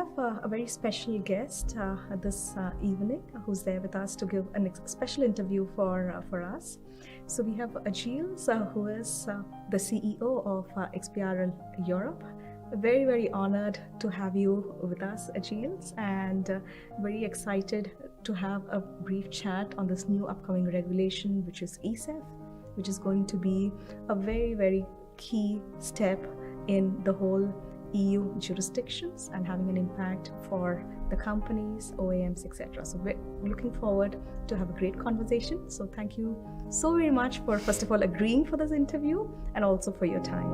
have a very special guest this evening who's there with us to give a special interview for us. So we have Gilles, who is the CEO of XBRL Europe. Very, very honored to have you with us, Gilles, and very excited to have a brief chat on this new upcoming regulation, which is ESEF, which is going to be a very, very key step in the whole EU jurisdictions and having an impact for the companies, OEMs, etc. So we're looking forward to have a great conversation. So thank you so very much for, first of all, agreeing for this interview and also for your time.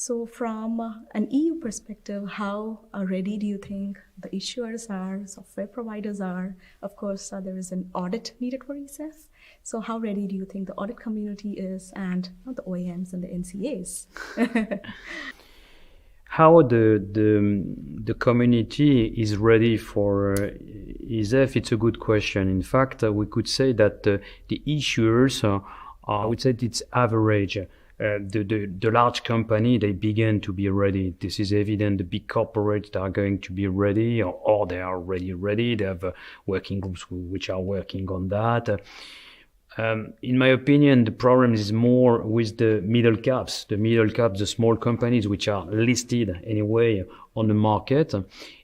So from an EU perspective, how ready do you think the issuers are, software providers are? Of course, there is an audit needed for ESEF. So how ready do you think the audit community is, and the OEMs and the NCAs? How the community is ready for ESEF? It's a good question. In fact, we could say that the issuers I would say it's average. The large company, they begin to be ready. This is evident. The big corporates are going to be ready, or they are already ready. They have working groups which are working on that. In my opinion, the problem is more with the middle caps. The middle caps, the small companies which are listed anyway on the market.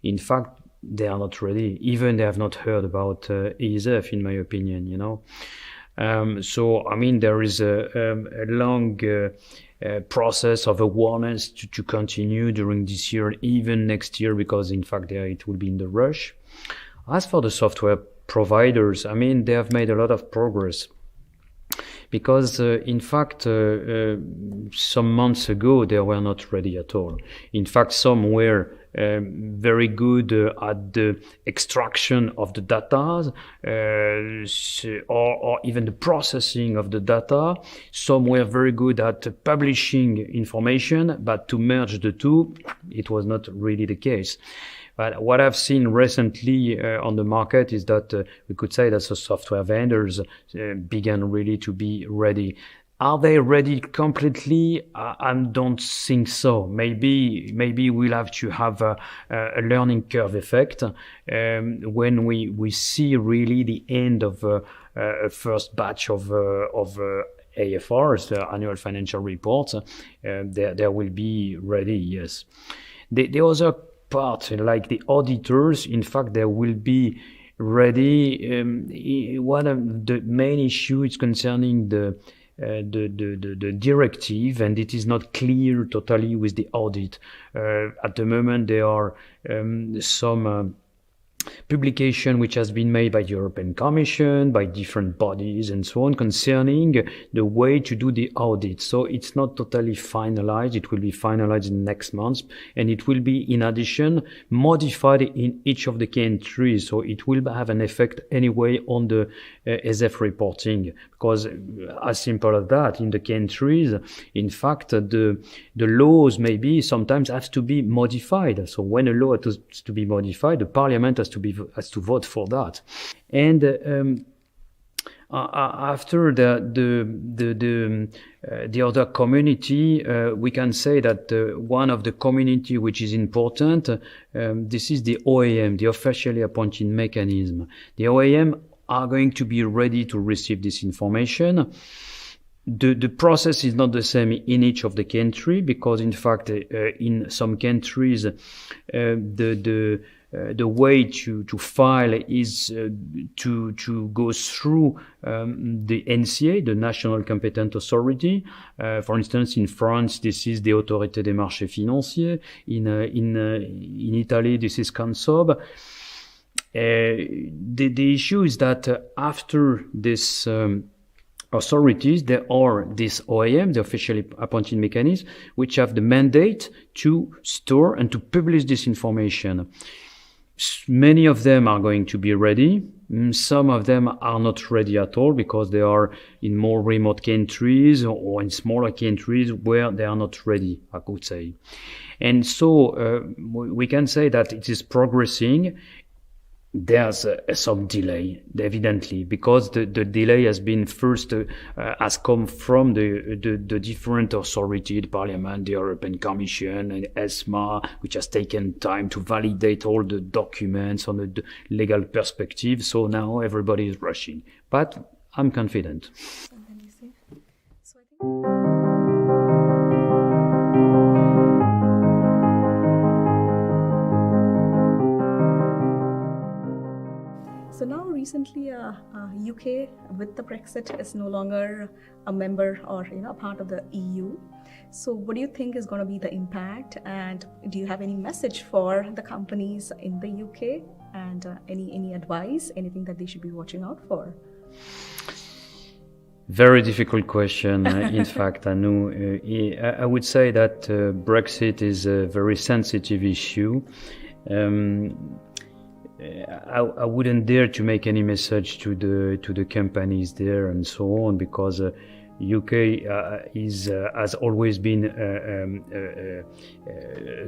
In fact, they are not ready. Even they have not heard about ESEF, in my opinion, you know. So, I mean, there is a long process of awareness to continue during this year, even next year, because in fact, it will be in the rush. As for the software providers, I mean, they have made a lot of progress. Because, in fact, some months ago, they were not ready at all. In fact, some were very good at the extraction of the data, or even the processing of the data. Some were very good at publishing information, but to merge the two, it was not really the case. But what I've seen recently on the market is that we could say that the software vendors began really to be ready. Are they ready completely? I don't think so. Maybe we'll have to have a learning curve effect when we see really the end of a first batch of AFRs, the annual financial reports. They will be ready, yes. The other part, like the auditors, in fact, they will be ready. One of the main issues concerning the directive, and it is not clear totally with the audit. At the moment, there are some publication which has been made by the European Commission, by different bodies and so on, concerning the way to do the audit. So it's not totally finalized. It will be finalized in next month, and it will be, in addition, modified in each of the countries. So it will have an effect anyway on the ESEF reporting, because as simple as that, in the countries, in fact, the laws maybe sometimes have to be modified. So when a law has to be modified, the parliament has to vote for that. And after the other community, we can say that one of the community which is important, this is the OEM, the officially appointed mechanism. The OEM are going to be ready to receive this information. The process is not the same in each of the country, because in fact in some countries the way to file is to go through the NCA, the National Competent Authority. For instance, in France, this is the Autorité des marchés financiers. In Italy, this is CONSOB. The issue is that after this authorities, there are this OEM, the officially appointed mechanism, which have the mandate to store and to publish this information. Many of them are going to be ready. Some of them are not ready at all because they are in more remote countries or in smaller countries where they are not ready, I could say. And so we can say that it is progressing. there's some delay, evidently, because the delay has been first has come from the different authority, the Parliament, the European Commission, and ESMA, which has taken time to validate all the documents on the legal perspective. So now everybody is rushing, but I'm confident. So I think. So now recently UK with the Brexit is no longer a member or a part of the EU. So what do you think is going to be the impact, and do you have any message for the companies in the UK, and any advice, anything that they should be watching out for? Very difficult question. In fact, Anu, I would say that Brexit is a very sensitive issue. I wouldn't dare to make any message to the companies there and so on, because UK has always been a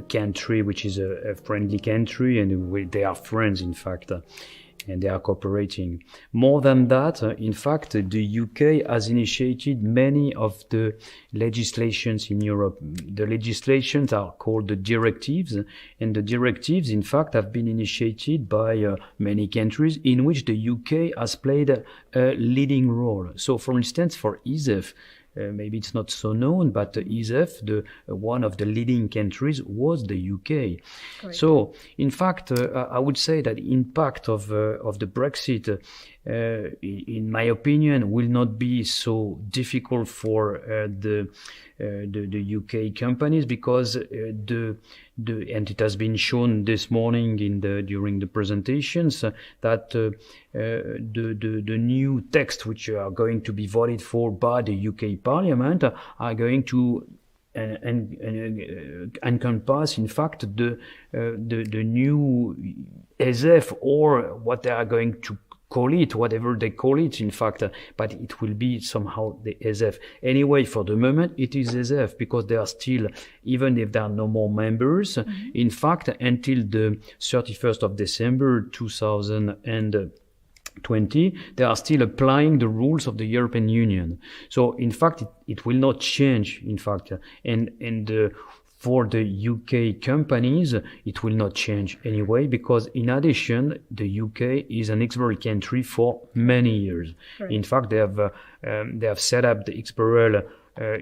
country which is a friendly country, and they are friends, in fact. And they are cooperating. More than that, in fact, the UK has initiated many of the legislations in Europe. The legislations are called the directives, and the directives, in fact, have been initiated by many countries in which the UK has played a leading role. So, for instance, for ESEF, maybe it's not so known, but ESEF, one of the leading countries, was the UK. Correct. So, in fact, I would say that the impact of the Brexit, in my opinion, will not be so difficult for the UK companies, because and it has been shown this morning during the presentations that the new text which are going to be voted for by the UK Parliament are going to encompass, in fact, the new ESEF, or what they are going to call it, whatever they call it, in fact, but it will be somehow the ESEF. Anyway, for the moment, it is ESEF, because they are still, even if there are no more members, in fact, until the 31st of December 2020, they are still applying the rules of the European Union. So, in fact, it will not change, in fact, and for the UK companies, it will not change anyway, because in addition, the UK is an XBRL country for many years. Right. In fact, they have set up the XBRL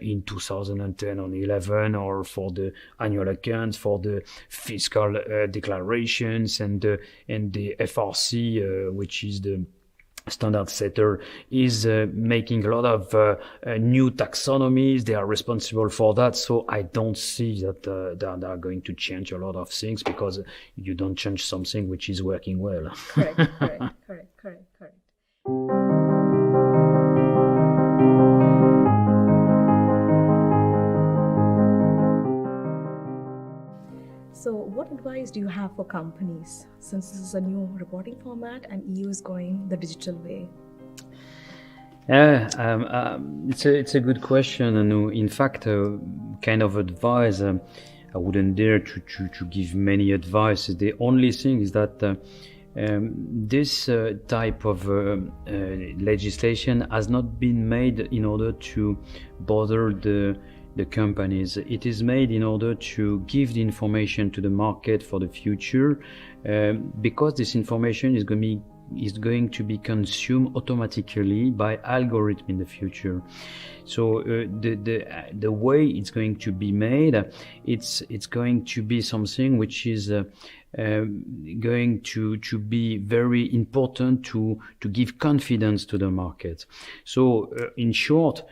in 2010 or 11, or for the annual accounts, for the fiscal declarations, and the FRC, which is the standard setter, is making a lot of new taxonomies. They are responsible for that. So I don't see that they are going to change a lot of things, because you don't change something which is working well. Correct. So what advice do you have for companies, since this is a new reporting format and EU is going the digital way? It's a good question, and in fact, kind of advice, I wouldn't dare to give many advice. The only thing is that this type of legislation has not been made in order to bother the companies. It is made in order to give the information to the market for the future, because this information is going to be consumed automatically by algorithm in the future. So the way it's going to be made, it's going to be something which is going to be very important to give confidence to the market. So in short,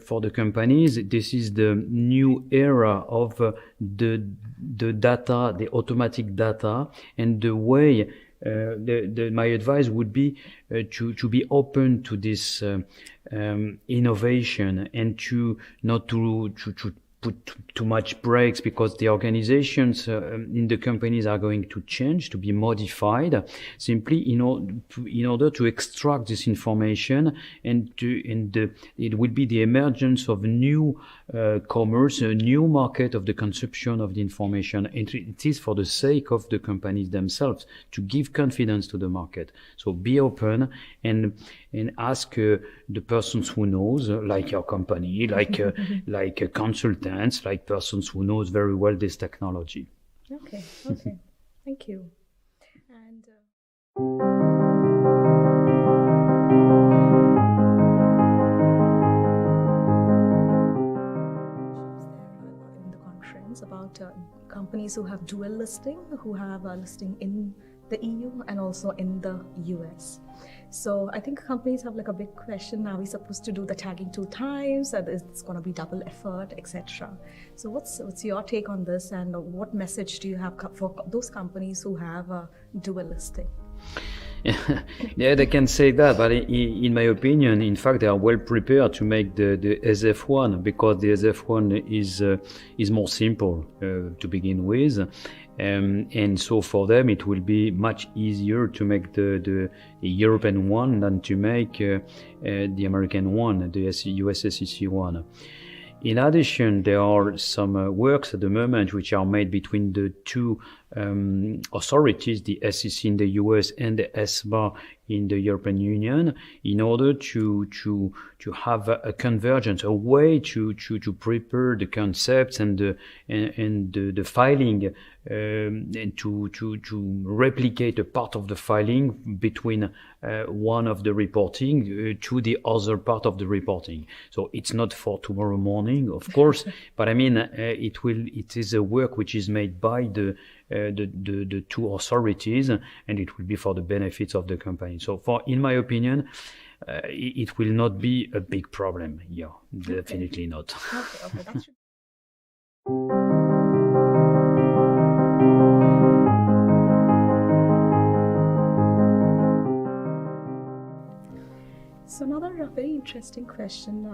for the companies, this is the new era of the data, the automatic data, and the way my advice would be to be open to this innovation, and to not to put too much brakes, because the organizations in the companies are going to change, to be modified, simply in order to extract this information, and it will be the emergence of new commerce, a new market of the consumption of the information. And it is for the sake of the companies themselves, to give confidence to the market. So be open and ask the persons who knows, like your company, like consultants, like persons who knows very well this technology. Okay. Thank you. And in the conference about companies who have dual listing, who have a listing in the EU and also in the US. So I think companies have like a big question. Are we supposed to do the tagging 2 times? It's going to be double effort, etc. So what's your take on this, and what message do you have for those companies who have a dual listing? Yeah, they can say that, but in my opinion, in fact, they are well prepared to make the ESEF one, because the ESEF one is more simple to begin with. And so for them it will be much easier to make the European one than to make the American one, the US SEC one. In addition, there are some works at the moment which are made between the two authorities, the SEC in the US and the ESMA in the European Union, in order to have a convergence, a way to prepare the concepts and the filing, and to replicate a part of the filing between one of the reporting to the other part of the reporting. So it's not for tomorrow morning, of course, but I mean it is a work which is made by the two authorities, and it will be for the benefits of the company. So in my opinion, it will not be a big problem. Yeah, definitely not. Okay, that's true. So another very interesting question,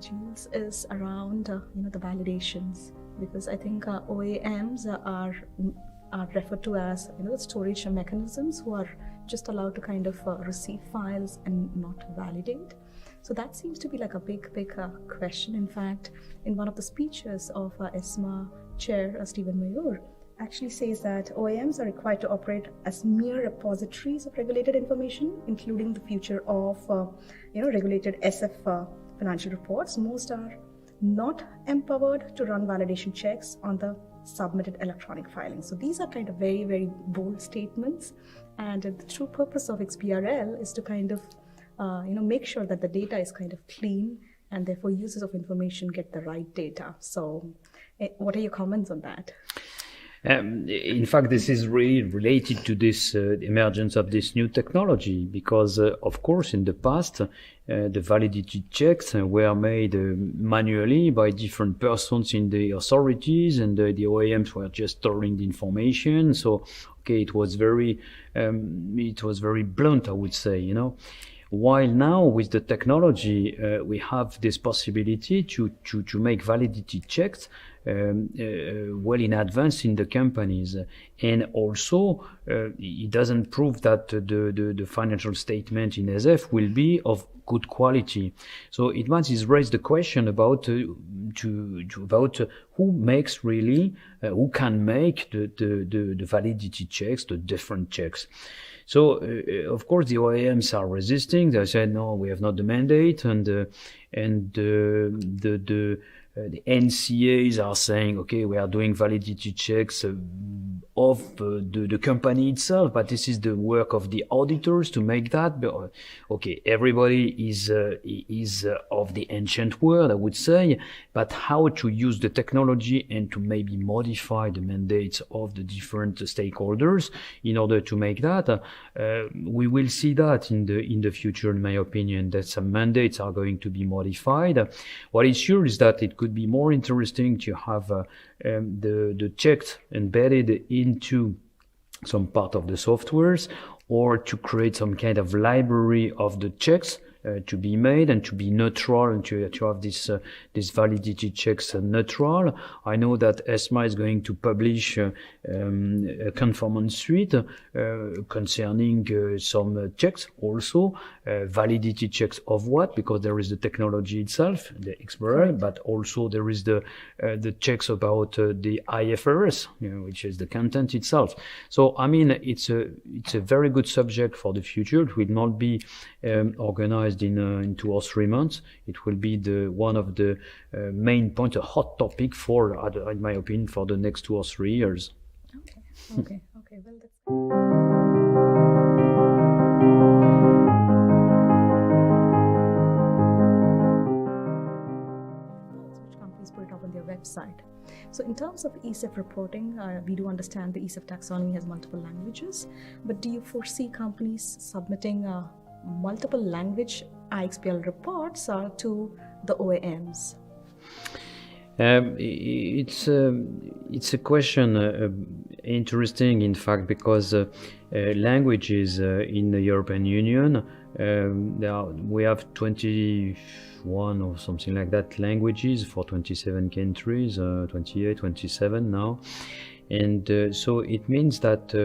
Gilles, is around the validations, because I think OEMs are referred to as storage mechanisms, who are just allowed to kind of receive files and not validate. So that seems to be like a big question. In fact, in one of the speeches of ESMA chair Stephen Mayor actually says that OEMs are required to operate as mere repositories of regulated information, including the future of regulated ESEF financial reports. Most are not empowered to run validation checks on the submitted electronic filings. So these are kind of very, very bold statements, and the true purpose of XBRL is to kind of make sure that the data is kind of clean, and therefore users of information get the right data. So what are your comments on that? In fact, this is really related to this emergence of this new technology, because of course in the past the validity checks were made manually by different persons in the authorities, and the OEMs were just storing the information. So okay, it was very blunt, I would say, While now with the technology we have this possibility to make validity checks well in advance in the companies, and also it doesn't prove that the financial statement in ESEF will be of good quality. So it must raise the question about who makes really who can make the validity checks, the different checks. So of course the OEMs are resisting. They said no, we have not the mandate, and the NCAs are saying, okay, we are doing validity checks of the company itself, but this is the work of the auditors to make that. But, okay, everybody is of the ancient world, I would say, but how to use the technology and to maybe modify the mandates of the different stakeholders in order to make that, we will see that in the future, in my opinion, that some mandates are going to be modified. What is sure is that it could be more interesting to have the checks embedded into some part of the softwares, or to create some kind of library of the checks to be made and to be neutral and to have this validity checks neutral. I know that ESMA is going to publish a conformance suite concerning some checks also, validity checks of what, because there is the technology itself, the XBRL, but also there is the checks about the IFRS, which is the content itself. So I mean, it's a very good subject for the future. It will not be organized in 2 or 3 months. It will be one of the main points, a hot topic for, in my opinion, for the next 2 or 3 years. Okay. Well, that's... which companies put it up on their website. So in terms of ESEF reporting, we do understand the ESEF taxonomy has multiple languages, but do you foresee companies submitting multiple language iXBRL reports to the OEMs? It's a question interesting, in fact, because languages in the European Union, we have 21 or something like that languages for 27 countries, 28, 27 now. And so it means that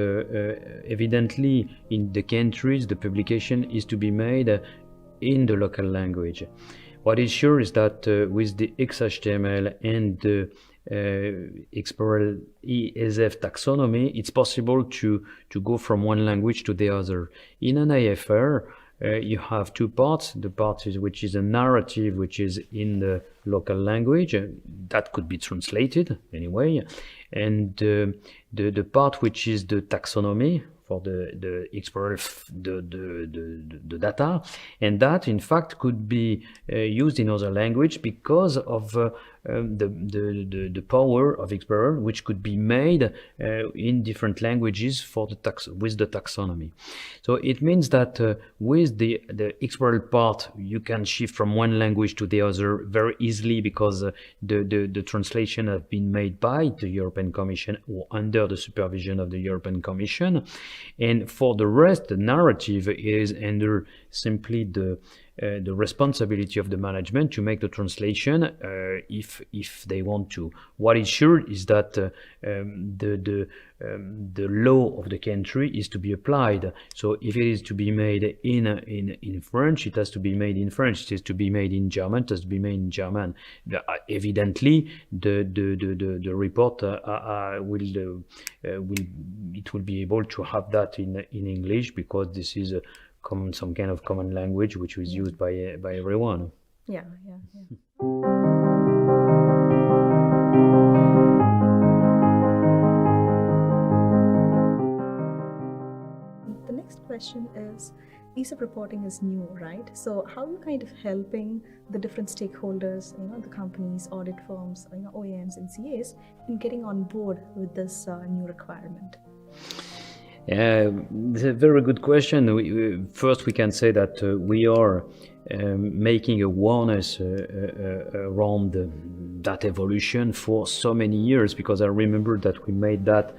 evidently in the countries the publication is to be made in the local language. What is sure is that with the XHTML and the XBRL ESEF taxonomy, it's possible to go from one language to the other. In an IFR, you have 2 parts. The part which is a narrative, which is in the local language, that could be translated anyway, and the part which is the taxonomy for the XBRL, the data, and that in fact could be used in other language because of the power of XBRL, which could be made in different languages for with the taxonomy. So it means that with the XBRL part, you can shift from one language to the other very easily because the translation have been made by the European Commission or under the supervision of the European Commission. And for the rest, the narrative is under simply the responsibility of the management to make the translation if they want to. What is sure is that the law of the country is to be applied. So if it is to be made in French, it has to be made in French. It is to be made in German, it has to be made in German. Evidently, the report will be able to have that in English because this is some kind of common language which is used by everyone. Yeah. The next question is, ESEF reporting is new, right? So how are you kind of helping the different stakeholders, the companies, audit firms, OEMs and CAs in getting on board with this new requirement? It's a very good question. First, we can say that we are making awareness around that evolution for so many years, because I remember that we made that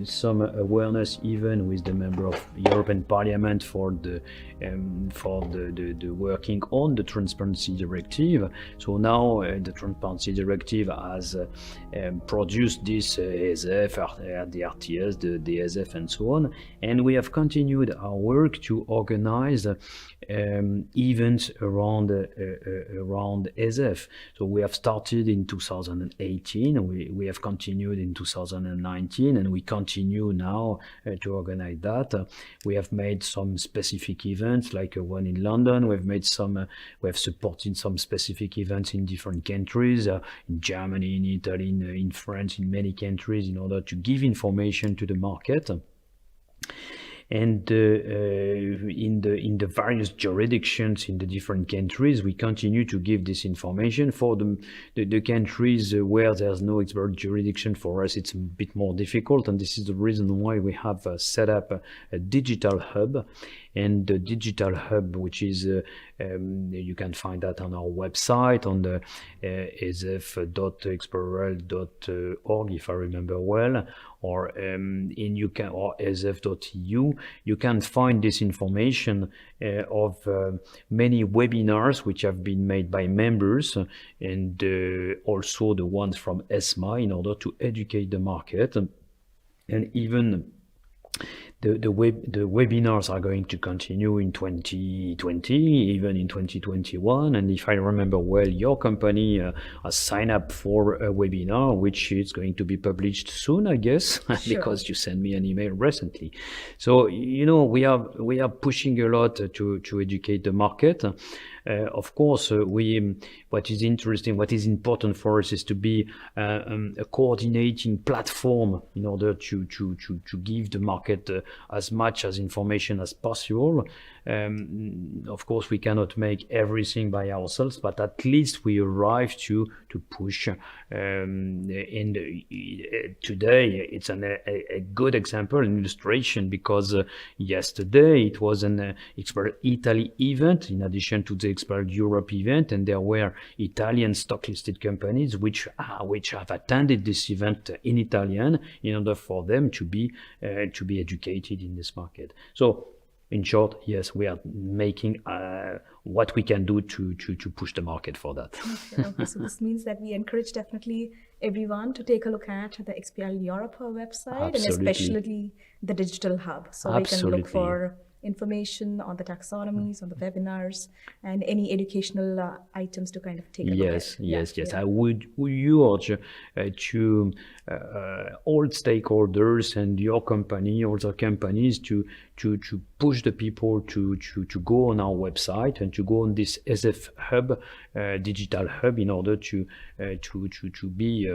some awareness even with the member of European Parliament for the working on the Transparency Directive. So now the Transparency Directive has produced this ESEF, the RTS, the ESEF and so on, and we have continued our work to organize events around ESEF. So we have started in 2018, we have continued in 2019, and we continue now to organize that. We have made some specific events, like one in London. We have supported some specific events in different countries, in Germany, in Italy, in France, in many countries, in order to give information to the market. And in the various jurisdictions in the different countries, we continue to give this information. For the countries where there's no XBRL jurisdiction, for us it's a bit more difficult, and this is the reason why we have set up a digital hub. and the digital hub, which is you can find that on our website on the esef.xbrl.org, if I remember well, or or esef.eu. You can find this information of many webinars which have been made by members, and also the ones from ESMA, in order to educate the market. And even the webinars are going to continue in 2020, even in 2021. And if I remember well, your company has signed up for a webinar, which is going to be published soon, I guess, Sure. because you sent me an email recently. So, we are pushing a lot to educate the market. Of course, what is interesting, what is important for us is to be a coordinating platform in order to give the market as much as information as possible. Of course, we cannot make everything by ourselves, but at least we arrive to push. And today it's a good example, an illustration, because yesterday it was an XBRL Italy event in addition to the XBRL Europe event, and there were Italian stock listed companies which have attended this event in Italian in order for them to be educated in this market. So, in short, yes, we are making what we can do to push the market for that. Okay, so this means that we encourage definitely everyone to take a look at the XBRL Europe website, Absolutely. and especially the digital hub. So we can Absolutely. look for information on the taxonomies, on the webinars, and any educational items to kind of take a look at. Yes. Yeah. I would urge to all stakeholders and your company, other companies, to push the people to go on our website and to go on this ESEF hub, digital hub, in order to be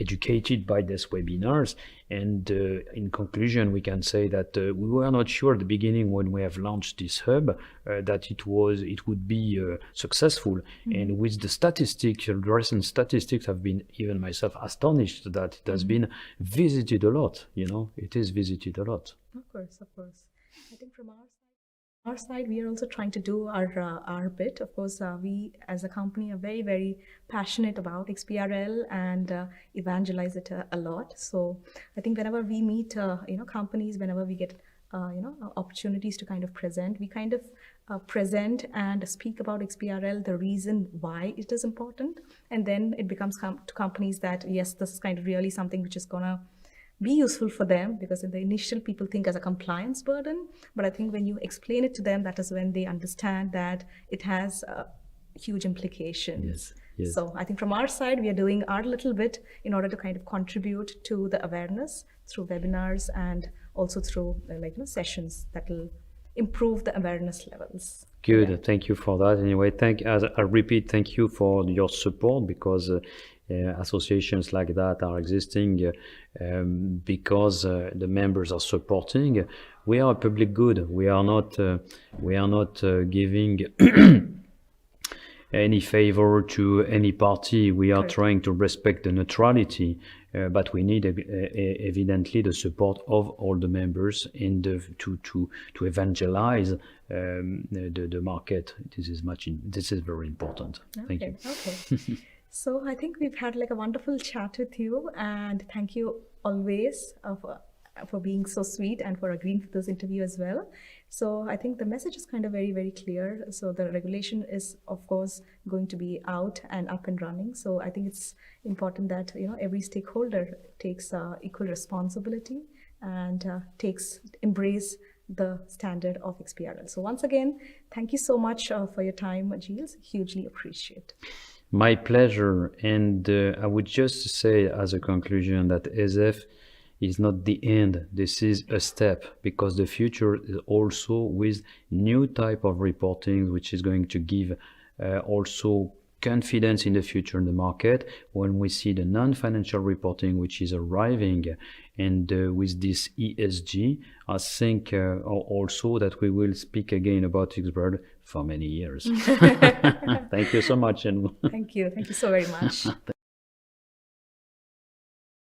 educated by these webinars. And in conclusion, we can say that we were not sure at the beginning, when we have launched this hub, that it would be successful. Mm-hmm. And with the statistics, the recent statistics, have been, even myself, astonished that it has been visited a lot. It is visited a lot. Of course. I think from our side, we are also trying to do our bit. Of course, we as a company are very, very passionate about XBRL and evangelize it a lot. So I think whenever we meet, companies, whenever we get, opportunities to kind of present, we kind of present and speak about XBRL, the reason why it is important. And then it becomes to companies that, yes, this is kind of really something which is gonna be useful for them, because in the initial people think as a compliance burden, but I think when you explain it to them, that is when they understand that it has huge implications. Yes. So I think from our side, we are doing our little bit in order to kind of contribute to the awareness through webinars and also through sessions that will improve the awareness levels. Good. Yeah. Thank you for that. Anyway, as I repeat, thank you for your support, because associations like that are existing because the members are supporting. We are a public good. We are not giving any favor to any party. We are trying to respect the neutrality, but we need evidently the support of all the members and to evangelize the market. This is very important. Thank you. Okay. So I think we've had a wonderful chat with you, and thank you always for being so sweet and for agreeing for this interview as well. So I think the message is kind of very, very clear. So the regulation is, of course, going to be out and up and running. So I think it's important that every stakeholder takes equal responsibility and embrace the standard of XBRL. So once again, thank you so much for your time, Gilles. Hugely appreciate. My pleasure. And I would just say as a conclusion that ESEF is not the end. This is a step, because the future is also with new type of reporting, which is going to give also confidence in the future in the market when we see the non-financial reporting which is arriving. And with this ESG, I think also that we will speak again about XBRL for many years. Thank you so much. Thank you so very much.